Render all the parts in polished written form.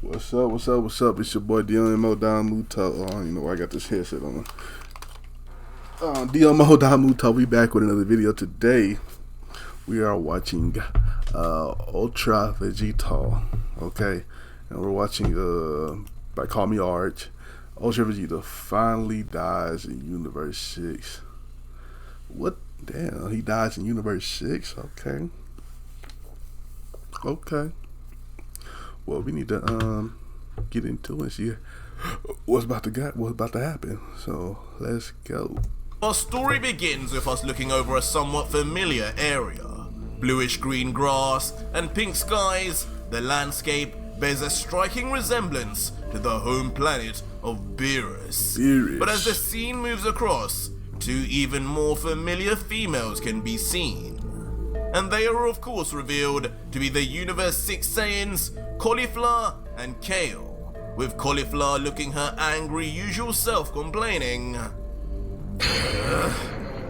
What's up? What's up? What's up? It's your boy Domuto. Oh, I don't even know why I got this headset on. Domuto. We back with another video today. We are watching Ultra Vegito. Okay, and we're watching by CallMeARJ. Ultra Vegito finally dies in Universe 6. What? Damn, he dies in Universe 6. Okay. Okay. Well, we need to get into it and see what's about to happen. So let's go. Our story begins with us looking over a somewhat familiar area. Bluish green grass and pink skies, the landscape bears a striking resemblance to the home planet of Beerus. But as the scene moves across, two even more familiar females can be seen. And they are of course revealed to be the Universe 6 Saiyans, Cauliflower and Kale, with Cauliflower looking her angry usual self complaining,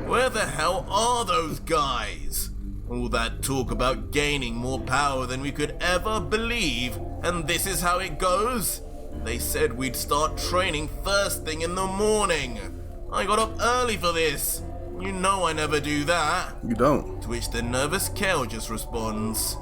where the hell are those guys? All that talk about gaining more power than we could ever believe, and this is how it goes? They said we'd start training first thing in the morning. I got up early for this. You know I never do that. You don't. To which the nervous Kale just responds,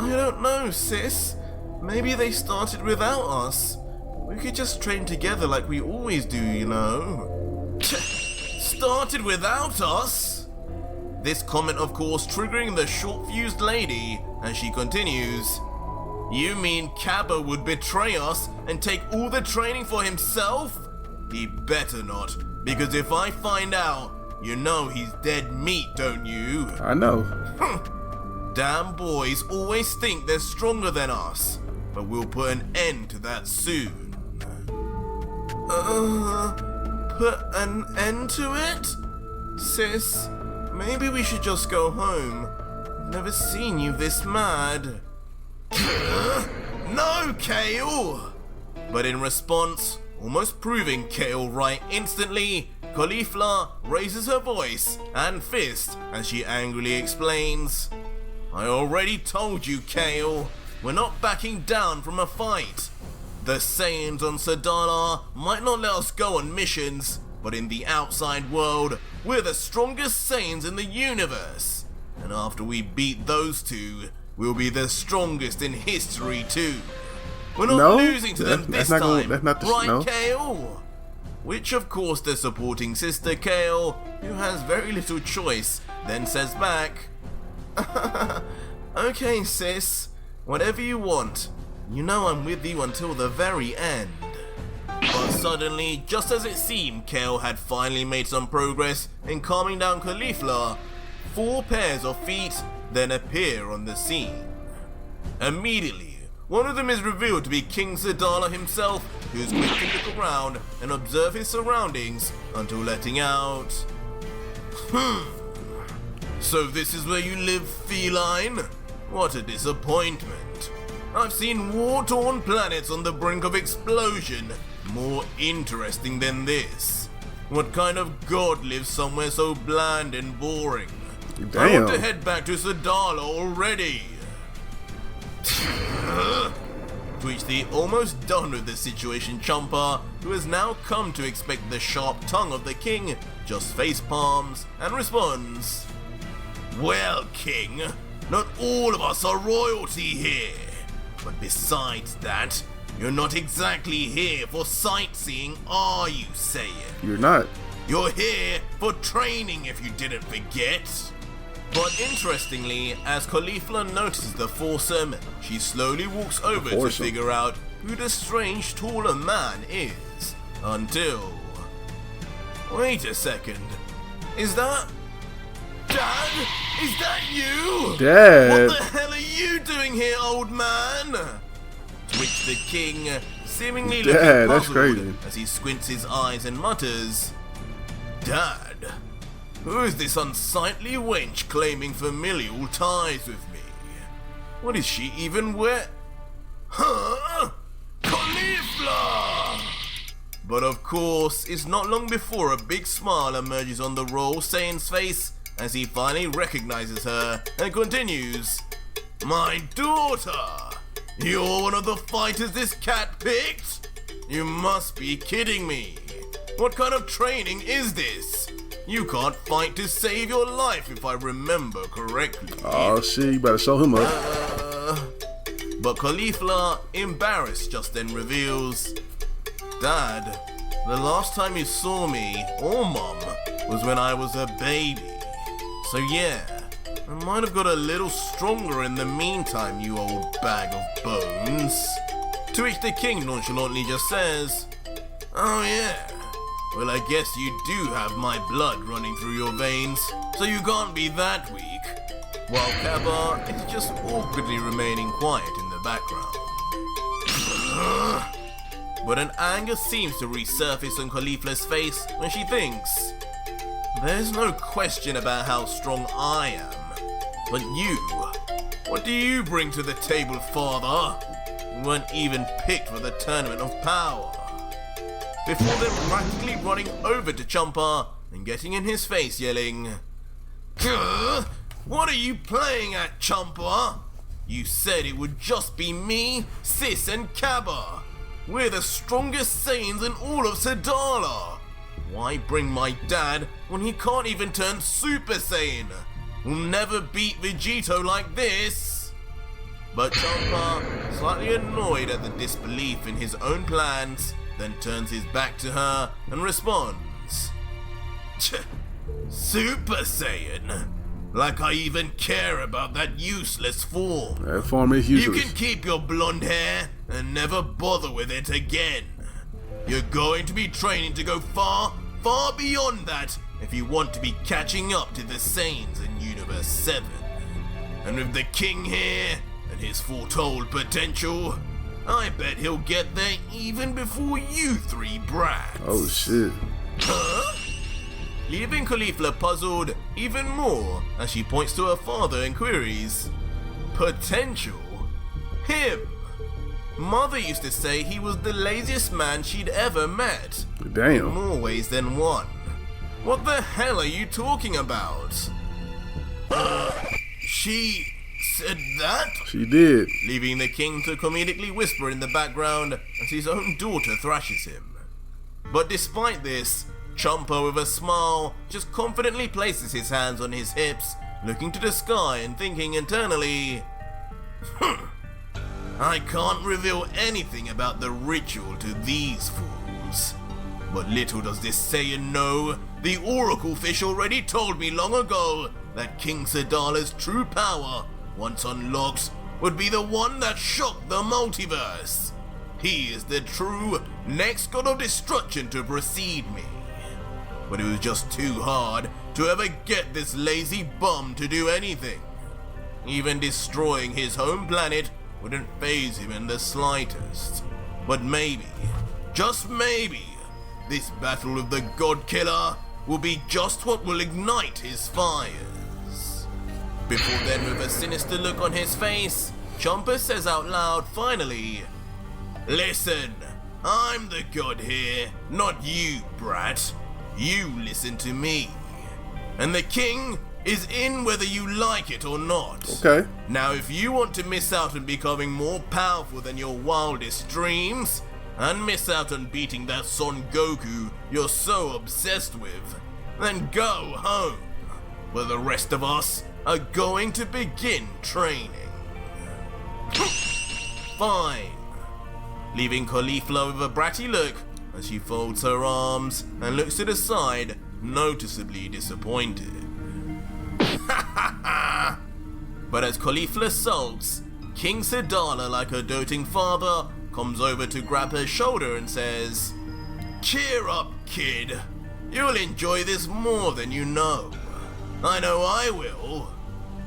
I don't know, sis. Maybe they started without us. We could just train together like we always do, you know. Started without us? This comment, of course, triggering the short-fused lady, and she continues, you mean Kappa would betray us and take all the training for himself? He better not, because if I find out, you know he's dead meat, don't you? I know. Damn boys always think they're stronger than us, but we'll put an end to that soon. Put an end to it? Sis, maybe we should just go home. I've never seen you this mad. No, Kale! But in response, almost proving Kale right instantly, Cauliflower raises her voice and fist as she angrily explains, I already told you, Kale, we're not backing down from a fight. The Saiyans on Sadala might not let us go on missions, but in the outside world, we're the strongest Saiyans in the universe. And after we beat those two, we'll be the strongest in history too. We're not losing to them this time, right, Kale? Which of course the supporting sister Kale, who has very little choice, then says back, okay sis, whatever you want. You know I'm with you until the very end. But suddenly, just as it seemed Kale had finally made some progress in calming down Cauliflower, 4 pairs of feet then appear on the scene. Immediately, one of them is revealed to be King Sadala himself, who's quick to look around and observe his surroundings until letting out, So this is where you live, feline? What a disappointment. I've seen war-torn planets on the brink of explosion more interesting than this. What kind of god lives somewhere so bland and boring? Damn. I want to head back to Sadala already. To which the almost done with the situation chumper, who has now come to expect the sharp tongue of the king, just face palms and responds, well, King, not all of us are royalty here. But besides that, you're not exactly here for sightseeing, are you, Saiyan? You're not. You're here for training, if you didn't forget. But interestingly, as Cauliflower notices the foursome, she slowly walks over to figure out who the strange taller man is. Until... wait a second. Is that... Dad? Is that you? Dad! What the hell are you doing here, old man? To which the king, seemingly looking puzzled, that's crazy, as he squints his eyes and mutters, Dad? Who is this unsightly wench claiming familial ties with me? What is she even Huh? Cauliflower! But of course, it's not long before a big smile emerges on the royal Saiyan's face as he finally recognizes her and continues, my daughter! You're one of the fighters this cat picked? You must be kidding me. What kind of training is this? You can't fight to save your life if I remember correctly. Oh shit, you better show him up. But Caulifla, embarrassed, just then reveals, Dad, the last time you saw me, or Mom, was when I was a baby. So yeah, I might have got a little stronger in the meantime, you old bag of bones. To which the king nonchalantly just says, oh yeah, well I guess you do have my blood running through your veins, so you can't be that weak. While Kaba is just awkwardly remaining quiet in the background. But an anger seems to resurface on Caulifla's face when she thinks, there's no question about how strong I am. But you, what do you bring to the table, father? You weren't even picked for the tournament of power. Before then practically running over to Champa and getting in his face yelling, what are you playing at, Champa? You said it would just be me, Sis and Kaba. We're the strongest Saiyans in all of Sadala. Why bring my dad when he can't even turn Super Saiyan? We'll never beat Vegito like this. But Champa, slightly annoyed at the disbelief in his own plans, then turns his back to her and responds, Super Saiyan? Like I even care about that useless form. That form is useless. You can keep your blonde hair and never bother with it again. You're going to be training to go far, far beyond that if you want to be catching up to the Saiyans in Universe 7. And with the king here and his foretold potential, I bet he'll get there even before you three brats. Oh shit. Huh? Leaving Caulifla puzzled even more as she points to her father and queries, potential? Him? Mother used to say he was the laziest man she'd ever met. Damn. In more ways than one. What the hell are you talking about? She said that? She did. Leaving the king to comedically whisper in the background as his own daughter thrashes him. But despite this, Champa with a smile just confidently places his hands on his hips, looking to the sky and thinking internally, I can't reveal anything about the ritual to these fools. But little does this Saiyan know, the Oracle Fish already told me long ago that King Sadala's true power, once unlocked, would be the one that shocked the multiverse. He is the true next god of destruction to precede me. But it was just too hard to ever get this lazy bum to do anything. Even destroying his home planet wouldn't faze him in the slightest. But maybe, just maybe, this battle of the God Killer will be just what will ignite his fires. Before then, with a sinister look on his face, Champa says out loud finally, listen, I'm the god here, not you, brat. You listen to me. And the king is in whether you like it or not. Okay. Now if you want to miss out on becoming more powerful than your wildest dreams, and miss out on beating that Son Goku you're so obsessed with, then go home, where the rest of us are going to begin training. Fine. Leaving Caulifla with a bratty look as she folds her arms and looks to the side, noticeably disappointed. But as Caulifla sulks, King Sadala, like her doting father, comes over to grab her shoulder and says, cheer up, kid. You'll enjoy this more than you know. I know I will.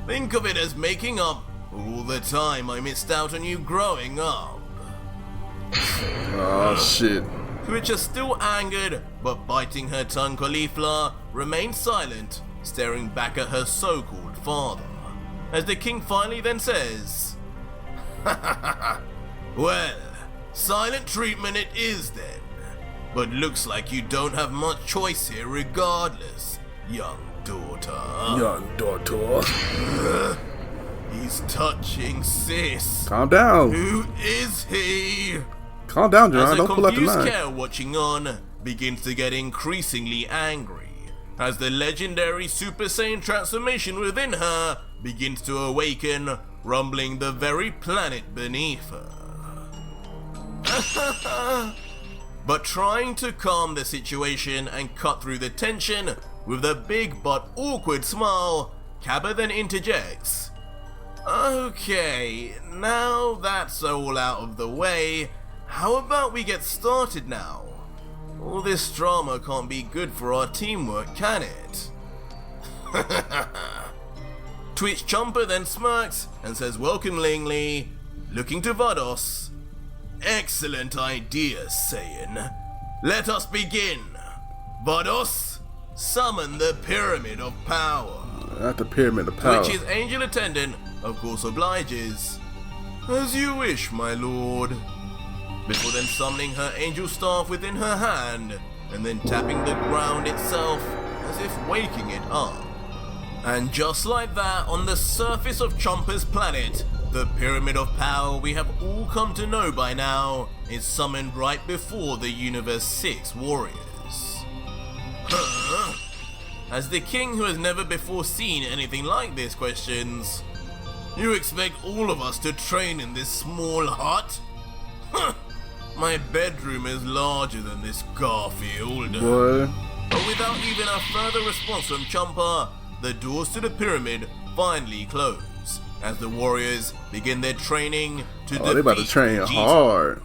Think of it as making up for all the time I missed out on you growing up. Oh shit. Which is still angered, but biting her tongue, Caulifla remains silent, staring back at her so-called father. As the king finally then says, well, silent treatment it is then. But looks like you don't have much choice here regardless, young daughter. Young daughter. He's touching sis. Calm down. Who is he? Calm down, As John. a Don't pull out the confused knife. Kale watching on begins to get increasingly angry as the legendary Super Saiyan transformation within her begins to awaken, rumbling the very planet beneath her. But trying to calm the situation and cut through the tension with a big but awkward smile, Cabba then interjects. Okay, now that's all out of the way, how about we get started now? All this drama can't be good for our teamwork, can it? Twitch Chomper then smirks and says welcomingly, looking to Vados, excellent idea, Saiyan. Let us begin. Vados, summon the Pyramid of Power. Not the Pyramid of Power. Twitch's angel attendant, of course, obliges. As you wish, my lord. Before then summoning her angel staff within her hand, and then tapping the ground itself as if waking it up. And just like that, on the surface of Chomper's planet, the Pyramid of Power we have all come to know by now is summoned right before the Universe 6 warriors. Huh? As the king who has never before seen anything like this questions, you expect all of us to train in this small hut? Huh. My bedroom is larger than this, Garfield. Boy. But without even a further response from Chomper, the doors to the pyramid finally close as the warriors begin their training to defeat They about to train Vegito. hard.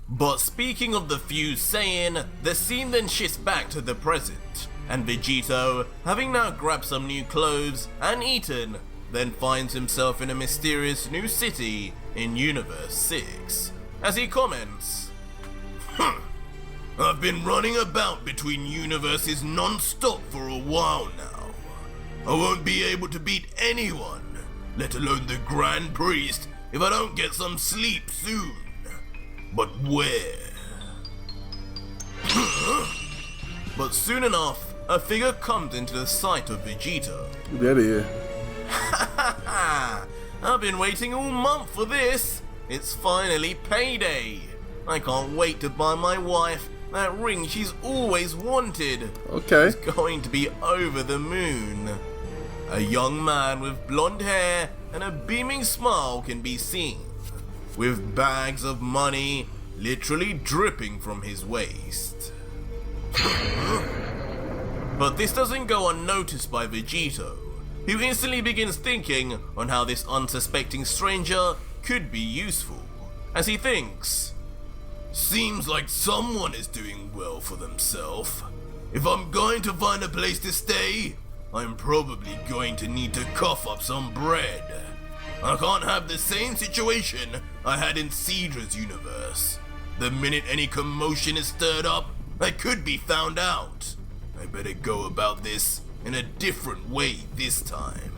But speaking of the fused Saiyan, the scene then shifts back to the present, and Vegito, having now grabbed some new clothes and eaten, then finds himself in a mysterious new city in Universe 6, as he comments, I've been running about between universes non-stop for a while now. I won't be able to beat anyone, let alone the Grand Priest, if I don't get some sleep soon. But where? But soon enough, a figure comes into the sight of Vegito. That is. I've been waiting all month for this. It's finally payday. I can't wait to buy my wife that ring she's always wanted. Okay. She's going to be over the moon. A young man with blonde hair and a beaming smile can be seen, with bags of money literally dripping from his waist. But this doesn't go unnoticed by Vegito, who instantly begins thinking on how this unsuspecting stranger could be useful, as he thinks, seems like someone is doing well for themselves. If I'm going to find a place to stay, I'm probably going to need to cough up some bread. I can't have the same situation I had in Cedra's universe. The minute any commotion is stirred up, I could be found out. I better go about this in a different way this time.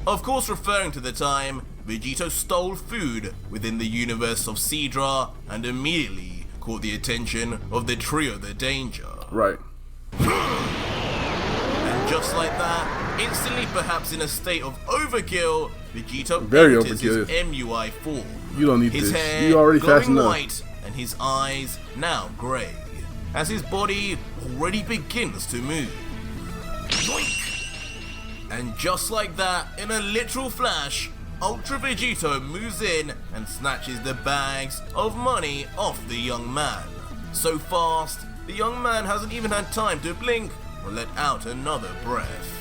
Of course, referring to the time Vegito stole food within the universe of Cedra and immediately caught the attention of the trio The Danger. Right. And just like that, instantly perhaps in a state of overkill, Vegito Very enters overkill. his MUI form. You don't need His this. hair You already fast glowing enough. white and his eyes now grey, as his body already begins to move. Yoink! And just like that, in a literal flash, Ultra Vegito moves in and snatches the bags of money off the young man. So fast, the young man hasn't even had time to blink or let out another breath.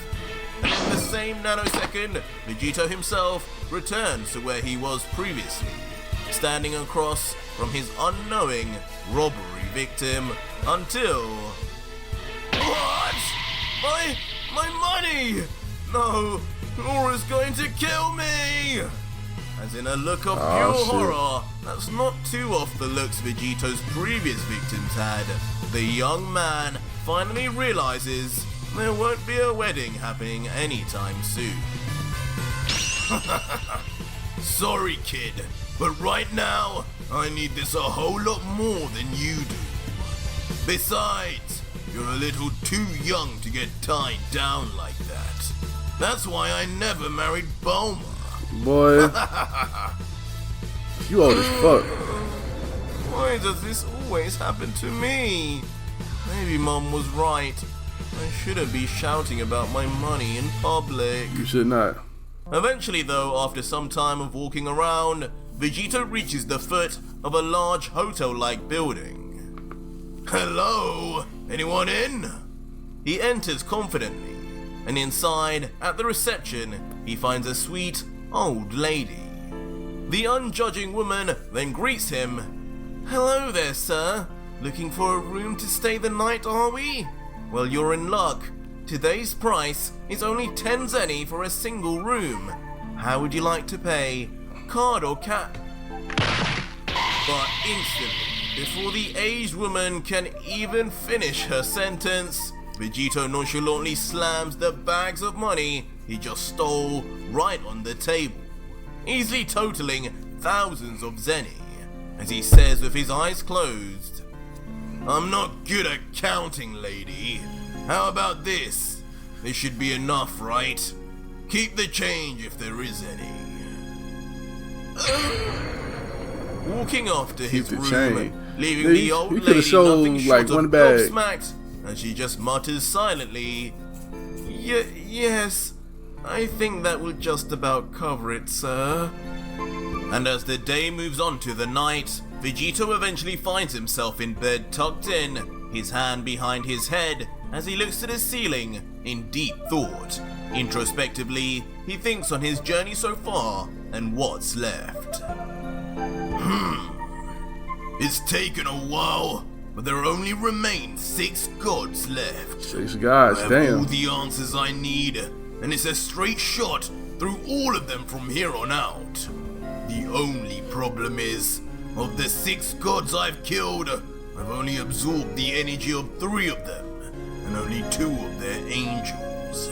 And in the same nanosecond, Vegito himself returns to where he was previously, standing across from his unknowing robbery victim until... What? My money! No, Laura's going to kill me! As in a look of pure horror that's not too off the looks Vegito's previous victims had, the young man finally realizes there won't be a wedding happening anytime soon. Sorry, kid, but right now, I need this a whole lot more than you do. Besides, you're a little too young to get tied down like that. That's why I never married Bulma. Boy, you old as fuck. Why does this always happen to me? Maybe Mom was right. I shouldn't be shouting about my money in public. You should not. Eventually though, after some time of walking around, Vegito reaches the foot of a large hotel-like building. Hello? Anyone in? He enters confidently, and inside, at the reception, he finds a sweet, old lady. The unjudging woman then greets him. Hello there, sir. Looking for a room to stay the night, are we? Well, you're in luck. Today's price is only 10 zenny for a single room. How would you like to pay? Card or cash? But instantly, before the aged woman can even finish her sentence, Vegito nonchalantly slams the bags of money he just stole right on the table, easily totaling thousands of zenny, as he says with his eyes closed, I'm not good at counting, lady. How about this? This should be enough, right? Keep the change if there is any. Walking off to his room, leaving the old lady nothing short of gobsmacked, and she just mutters silently, yes, I think that will just about cover it, sir. And as the day moves on to the night, Vegito eventually finds himself in bed tucked in, his hand behind his head, as he looks to the ceiling in deep thought. Introspectively, he thinks on his journey so far and what's left. It's taken a while, but there only remain 6 gods left. 6 gods, I have damn. all the answers I need, and it's a straight shot through all of them from here on out. The only problem is, of the 6 gods I've killed, I've only absorbed the energy of 3 of them, and only 2 of their angels.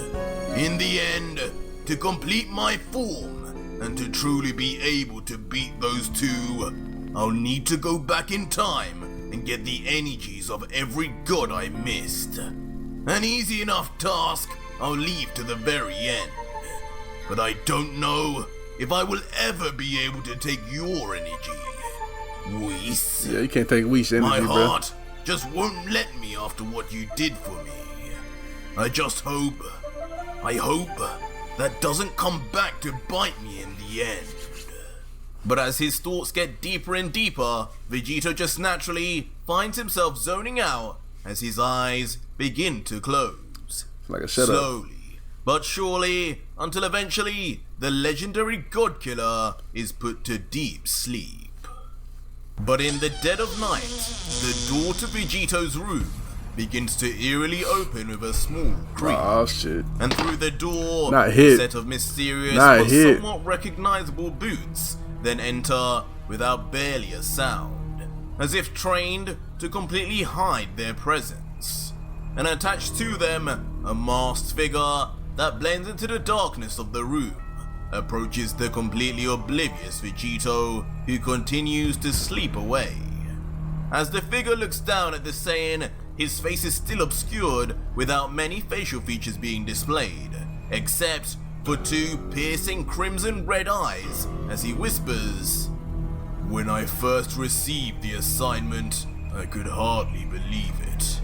In the end, to complete my form, and to truly be able to beat those 2, I'll need to go back in time and get the energies of every god I missed. An easy enough task I'll leave to the very end. But I don't know if I will ever be able to take your energy. Whis. Yeah, you can't take Whis energy, My bro. heart just won't let me after what you did for me. I hope that doesn't come back to bite me in the end. But as his thoughts get deeper and deeper, Vegito just naturally finds himself zoning out as his eyes begin to close. Like a shut up. Slowly, but surely, until eventually the legendary god killer is put to deep sleep. But in the dead of night, the door to Vegito's room begins to eerily open with a small creak. Oh shit. And through the door, Not a hit. set of mysterious Not but hit. somewhat recognizable boots then enter without barely a sound, as if trained to completely hide their presence. And attached to them, a masked figure that blends into the darkness of the room, approaches the completely oblivious Vegito, who continues to sleep away. As the figure looks down at the Saiyan, his face is still obscured without many facial features being displayed, except for 2 piercing crimson red eyes as he whispers, When I first received the assignment, I could hardly believe it.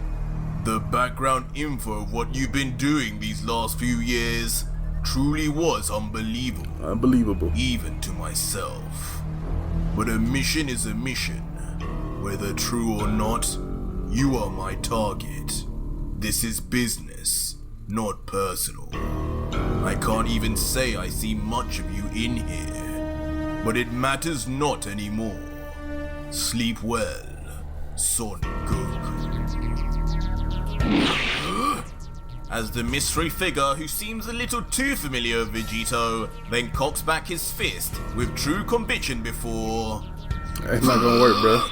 The background info of what you've been doing these last few years truly was unbelievable. Unbelievable. Even to myself. But a mission is a mission. Whether true or not, you are my target. This is business, not personal. I can't even say I see much of you in here, but it matters not anymore. Sleep well, Son Goku. As the mystery figure, who seems a little too familiar with Vegito, then cocks back his fist with true conviction before It's not gonna work, bro.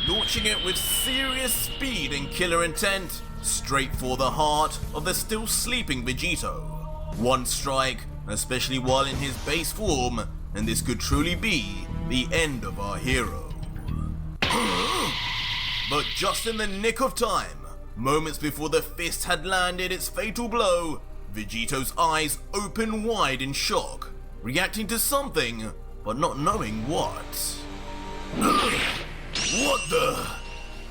launching it with serious speed and killer intent, straight for the heart of the still sleeping Vegito. One strike, especially while in his base form, and this could truly be the end of our hero. But just in the nick of time, moments before the fist had landed its fatal blow, Vegito's eyes open wide in shock, reacting to something, but not knowing what. What the?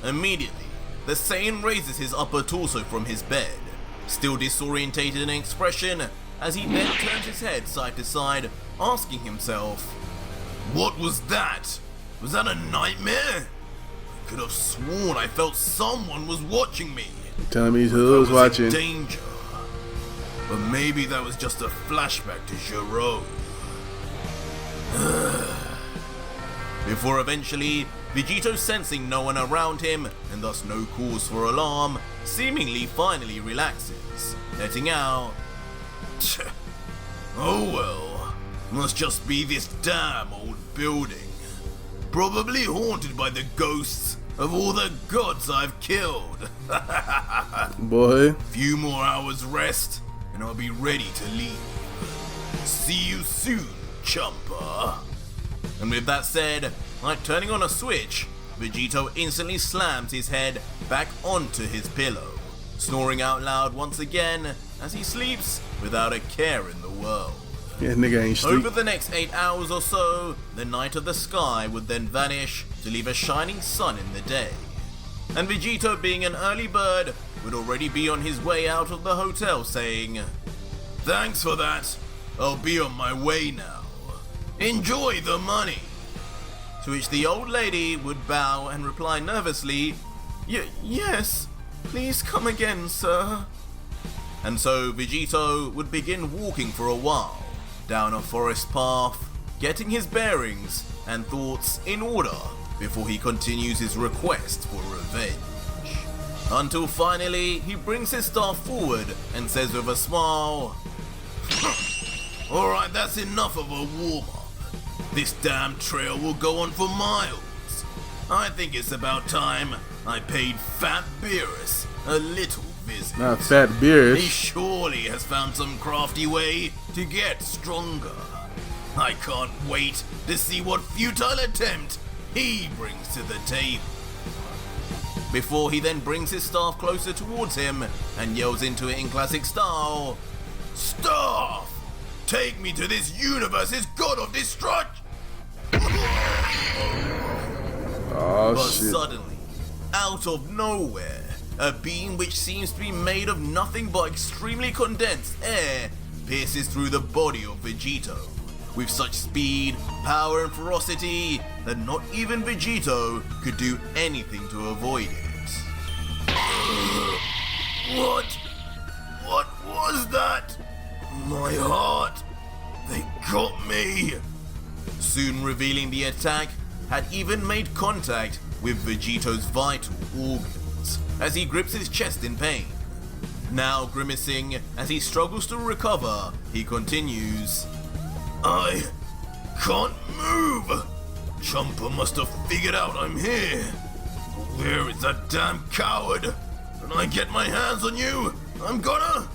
Immediately, the Saiyan raises his upper torso from his bed, still disorientated in expression, as he then turns his head side to side, asking himself, what was that? Was that a nightmare? I could have sworn I felt someone was watching me. Tell me who was watching. In danger. But maybe that was just a flashback to Gero. Before eventually, Vegito, sensing no one around him and thus no cause for alarm, seemingly finally relaxes, letting out, oh well, must just be this damn old building. Probably haunted by the ghosts of all the gods I've killed. Boy. Few more hours rest and I'll be ready to leave. See you soon, chumper. And with that said, like turning on a switch, Vegito instantly slams his head back onto his pillow, snoring out loud once again as he sleeps without a care in the world. Yeah, nigga ain't sleep. Over the next 8 hours or so, the night of the sky would then vanish to leave a shining sun in the day. And Vegito, being an early bird, would already be on his way out of the hotel saying, thanks for that, I'll be on my way now. Enjoy the money. To which the old lady would bow and reply nervously, yes, please come again, sir. And so Vegito would begin walking for a while, down a forest path, getting his bearings and thoughts in order before he continues his request for revenge. Until finally, he brings his staff forward and says with a smile, alright, that's enough of a warm-up. This damn trail will go on for miles. I think it's about time I paid Fat Beerus a little visit. Not Fat Beerus. He surely has found some crafty way to get stronger. I can't wait to see what futile attempt he brings to the table. Before he then brings his staff closer towards him and yells into it in classic style, Staff! Take me to this universe's god of destruction! Oh, but shit. suddenly, out of nowhere, a beam which seems to be made of nothing but extremely condensed air pierces through the body of Vegito, with such speed, power and ferocity that not even Vegito could do anything to avoid it. What was that? My heart, they got me. Soon revealing the attack had even made contact with Vegito's vital organs as he grips his chest in pain. Now grimacing as he struggles to recover, he continues, I can't move. Chumper must have figured out I'm here. Where is that damn coward? When I get my hands on you, I'm gonna...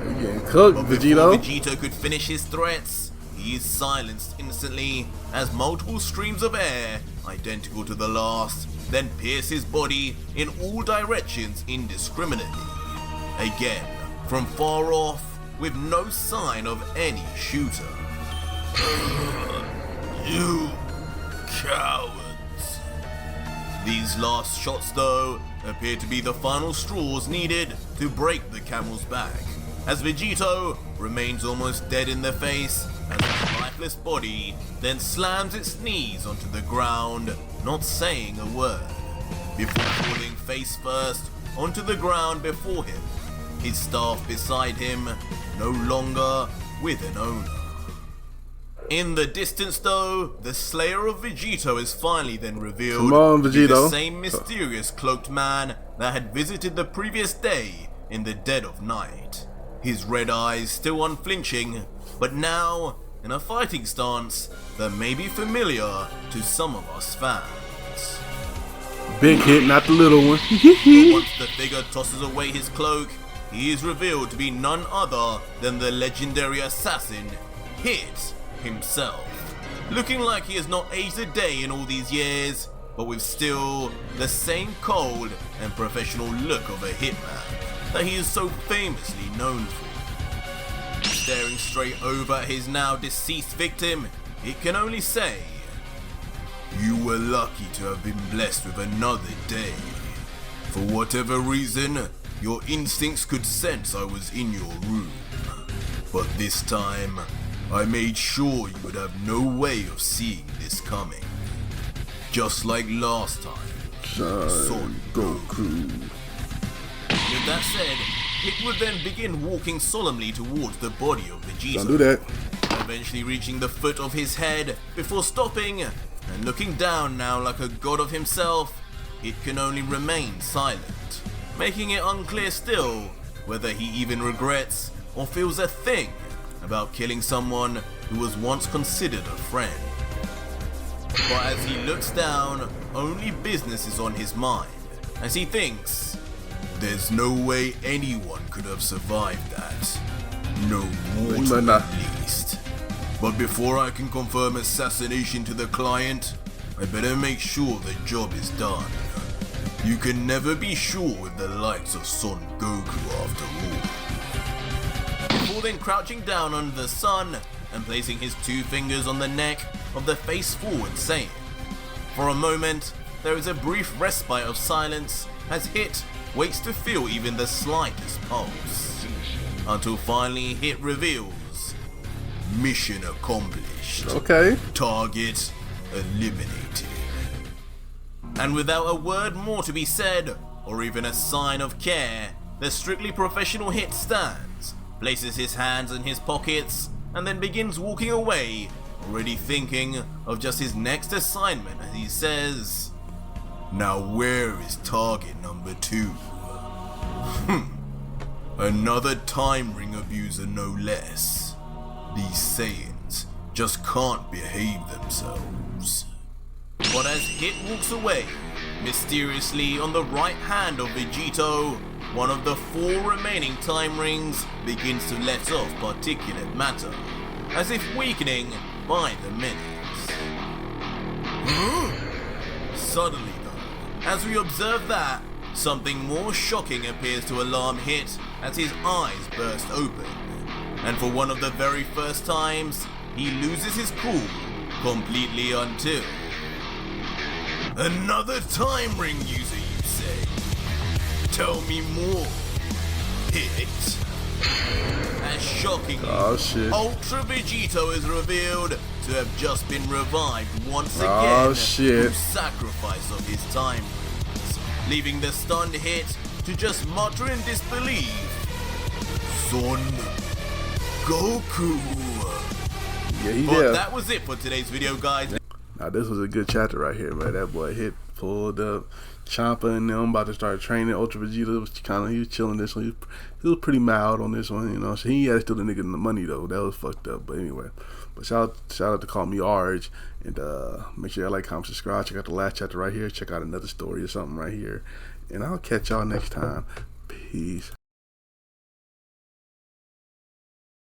You getting cooked, But Vegito. before Vegito could finish his threats, he is silenced instantly as multiple streams of air, identical to the last, then pierce his body in all directions indiscriminately. Again, from far off, with no sign of any shooter. You cowards. These last shots, though, appear to be the final straws needed to break the camel's back, as Vegito remains almost dead in the face as his lifeless body then slams its knees onto the ground, not saying a word, before falling face first onto the ground before him, his staff beside him, no longer with an owner. In the distance, though, the slayer of Vegito is finally then revealed. Come on, to be Vegito. the same mysterious cloaked man that had visited the previous day in the dead of night. His red eyes still unflinching, but now in a fighting stance that may be familiar to some of us fans. Big hit, not the little one. But once the figure tosses away his cloak, he is revealed to be none other than the legendary assassin, Hit himself. Looking like he has not aged a day in all these years, but with still the same cold and professional look of a hitman that he is so famously known for. staring straight over at his now deceased victim, it can only say, "You were lucky to have been blessed with another day. For whatever reason, your instincts could sense I was in your room. But this time, I made sure you would have no way of seeing this coming. Just like last time, Son Goku." With that said, it would then begin walking solemnly towards the body of Vegito. Don't do that. Eventually reaching the foot of his head before stopping and looking down now like a god of himself. It can only remain silent, making it unclear still whether he even regrets or feels a thing about killing someone who was once considered a friend. But as he looks down, only business is on his mind, as he thinks, there's no way anyone could have survived that. No mortal at least. But before I can confirm assassination to the client, I better make sure the job is done. You can never be sure with the likes of Son Goku after all. Before then crouching down under the sun and placing his 2 fingers on the neck of the face-forward Saiyan. For a moment, there is a brief respite of silence as Hit waits to feel even the slightest pulse. Until finally Hit reveals, "Mission accomplished. Okay. Target eliminated." And without a word more to be said, or even a sign of care, the strictly professional Hit stands, places his hands in his pockets, and then begins walking away, already thinking of just his next assignment as he says, "Now where is target number 2? Another time ring abuser no less. These Saiyans just can't behave themselves." But as Hit walks away, mysteriously on the right hand of Vegito, one of the 4 remaining time rings begins to let off particulate matter, as if weakening by the minutes. Suddenly though, as we observe that, something more shocking appears to alarm Hit as his eyes burst open, and for one of the very first times, he loses his cool completely until... "Another time ring user, you say? Tell me more, Hit." As shockingly, Ultra Vegito is revealed to have just been revived once again through sacrifice of his time rings, leaving the stunned Hit to just mutter in disbelief, "Son Goku." Yeah, but that was it for today's video, guys. Now this was a good chapter right here, man. That boy Hit pulled up, Champa and them about to start training. Ultra Vegeta was he was chilling this one. He was pretty mild on this one, you know. So he had still the nigga in the money though. That was fucked up. But anyway, but shout out to CallMeARJ, and make sure y'all like, comment, subscribe. Check out the last chapter right here. Check out another story or something right here, and I'll catch y'all next time. Peace.